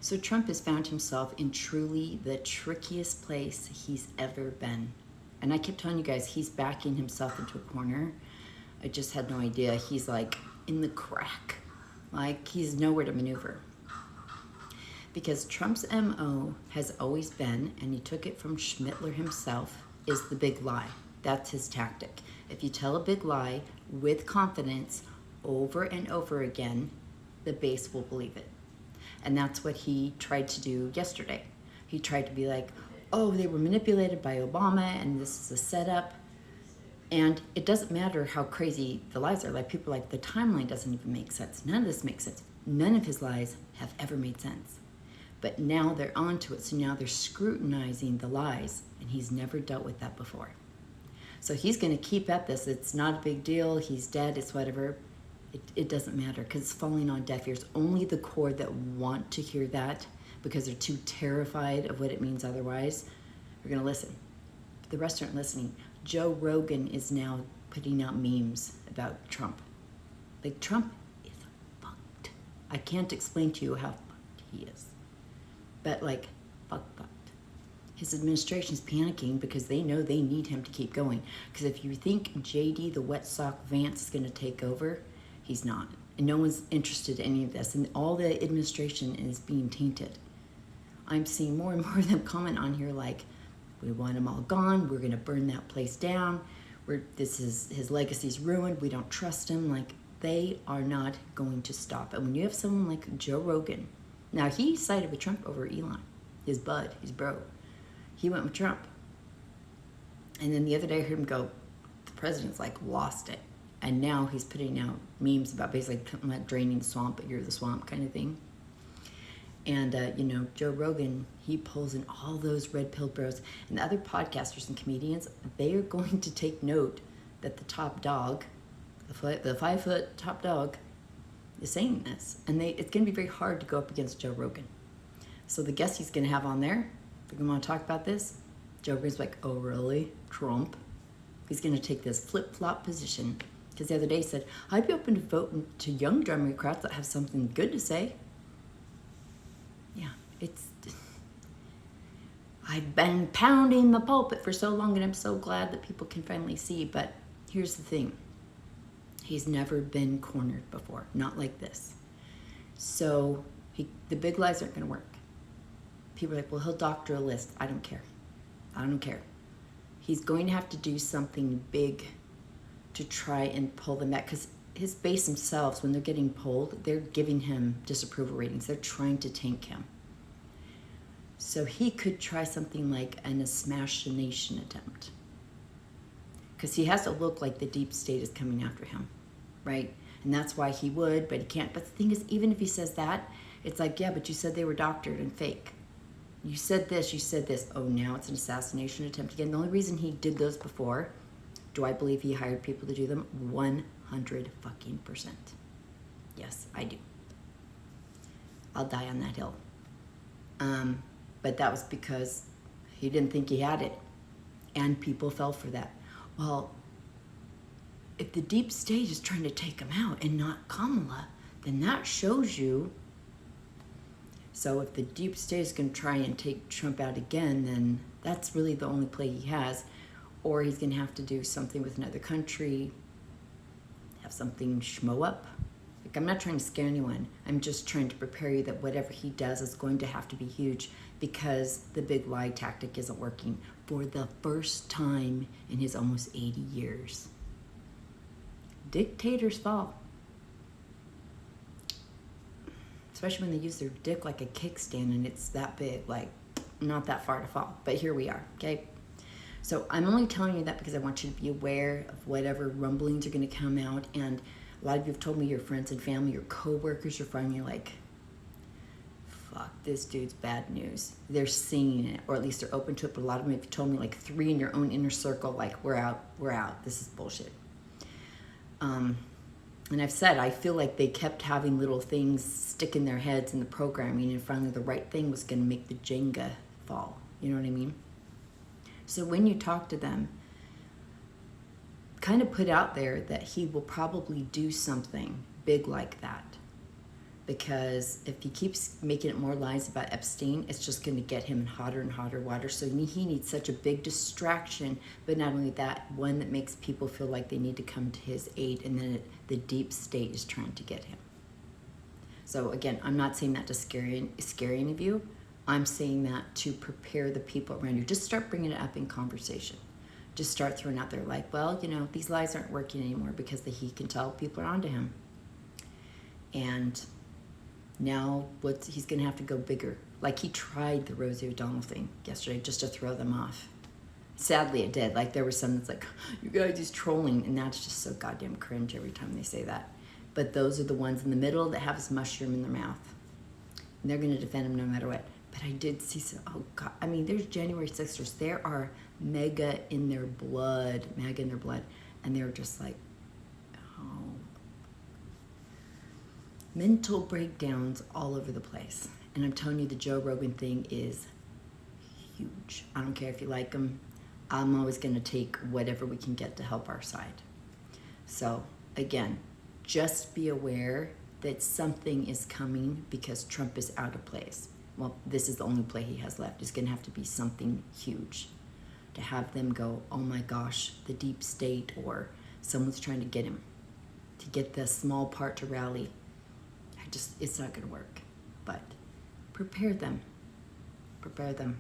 So Trump has found himself in truly the trickiest place he's ever been. And I kept telling you guys, he's backing himself into a corner. I just had no idea. He's like in the crack. Like he's nowhere to maneuver. Because Trump's MO has always been, and he took it from Schmittler himself, is the big lie. That's his tactic. If you tell a big lie with confidence over and over again, the base will believe it. And that's what he tried to do yesterday. He tried to be like, oh, they were manipulated by Obama and this is a setup. And it doesn't matter how crazy the lies are. Like people are like, the timeline doesn't even make sense. None of this makes sense. None of his lies have ever made sense. But now they're onto it. So now they're scrutinizing the lies. And he's never dealt with that before. So he's going to keep at this. It's not a big deal. He's dead. It's whatever. It doesn't matter because it's falling on deaf ears. Only the core that want to hear that because they're too terrified of what it means otherwise are going to listen. The rest aren't listening. Joe Rogan is now putting out memes about Trump. Like, Trump is fucked. I can't explain to you how fucked he is. But, like, fucked. His administration's panicking because they know they need him to keep going. Because if you think JD, the wet sock Vance, is going to take over, he's not. And no one's interested in any of this. And all the administration is being tainted. I'm seeing more and more of them comment on here like, we want him all gone. We're going to burn that place down. His legacy's ruined. We don't trust him. Like, they are not going to stop. And when you have someone like Joe Rogan, now he sided with Trump over Elon, his bud, his bro. He went with Trump. And then the other day I heard him go, the president's like lost it. And now he's putting out memes about basically like draining the swamp, but you're the swamp kind of thing. And, Joe Rogan, he pulls in all those red pill bros. And the other podcasters and comedians, they are going to take note that the top dog, the 5-foot top dog, is saying this. And it's going to be very hard to go up against Joe Rogan. So the guest he's going to have on there, they're going to want to talk about this. Joe Rogan's like, oh, really? Trump? He's going to take this flip-flop position. Because the other day he said, I'd be open to voting to young Democrats that have something good to say. Yeah, I've been pounding the pulpit for so long, and I'm so glad that people can finally see. But here's the thing. He's never been cornered before, not like this. So the big lies aren't going to work. People are like, well, he'll doctor a list. I don't care. I don't care. He's going to have to do something big to try and pull them back, because his base themselves, when they're getting polled, they're giving him disapproval ratings. They're trying to tank him. So he could try something like an assassination attempt, because he has to look like the deep state is coming after him, right? And that's why he would, but he can't. But the thing is, even if he says that, it's like, yeah, but you said they were doctored and fake. You said this, you said this. Oh, now it's an assassination attempt again. The only reason he did those before, do I believe he hired people to do them? 100%. Yes, I do. I'll die on that hill. But that was because he didn't think he had it. And people fell for that. Well, if the deep state is trying to take him out and not Kamala, then that shows you. So if the deep state is going to try and take Trump out again, then that's really the only play he has. Or he's going to have to do something with another country, have something schmo up. Like, I'm not trying to scare anyone. I'm just trying to prepare you that whatever he does is going to have to be huge, because the big lie tactic isn't working for the first time in his almost 80 years. Dictators fall. Especially when they use their dick like a kickstand and it's that big, like not that far to fall. But here we are, okay? So I'm only telling you that because I want you to be aware of whatever rumblings are going to come out. And a lot of you have told me, your friends and family, your co-workers are finally like, fuck, this dude's bad news. They're seeing it, or at least they're open to it. But a lot of them have told me, like 3 in your own inner circle, like, we're out. This is bullshit. And I've said, I feel like they kept having little things stick in their heads in the programming, and finally the right thing was going to make the Jenga fall. You know what I mean? So when you talk to them, kind of put out there that he will probably do something big like that. because if he keeps making it more lies about Epstein, it's just going to get him in hotter and hotter water. So he needs such a big distraction, but not only that, one that makes people feel like they need to come to his aid, and then the deep state is trying to get him. So again, I'm not saying that to scare any of you. I'm saying that to prepare the people around you. Just start bringing it up in conversation. Just start throwing out there like, well, you know, these lies aren't working anymore because he can tell people are onto him. And now he's going to have to go bigger. Like he tried the Rosie O'Donnell thing yesterday just to throw them off. Sadly, it did. Like there was some that's like, you guys, he's trolling. And that's just so goddamn cringe every time they say that. But those are the ones in the middle that have his mushroom in their mouth. And they're going to defend him no matter what. But I did see some, oh God, I mean, there's January 6ers. There are MAGA in their blood. And they're just like, oh. Mental breakdowns all over the place. And I'm telling you, the Joe Rogan thing is huge. I don't care if you like him. I'm always going to take whatever we can get to help our side. So, again, just be aware that something is coming because Trump is out of place. Well, this is the only play he has left. It's going to have to be something huge to have them go, oh my gosh, the deep state, or someone's trying to get him, to get the small part to rally. It's not going to work. But prepare them. Prepare them.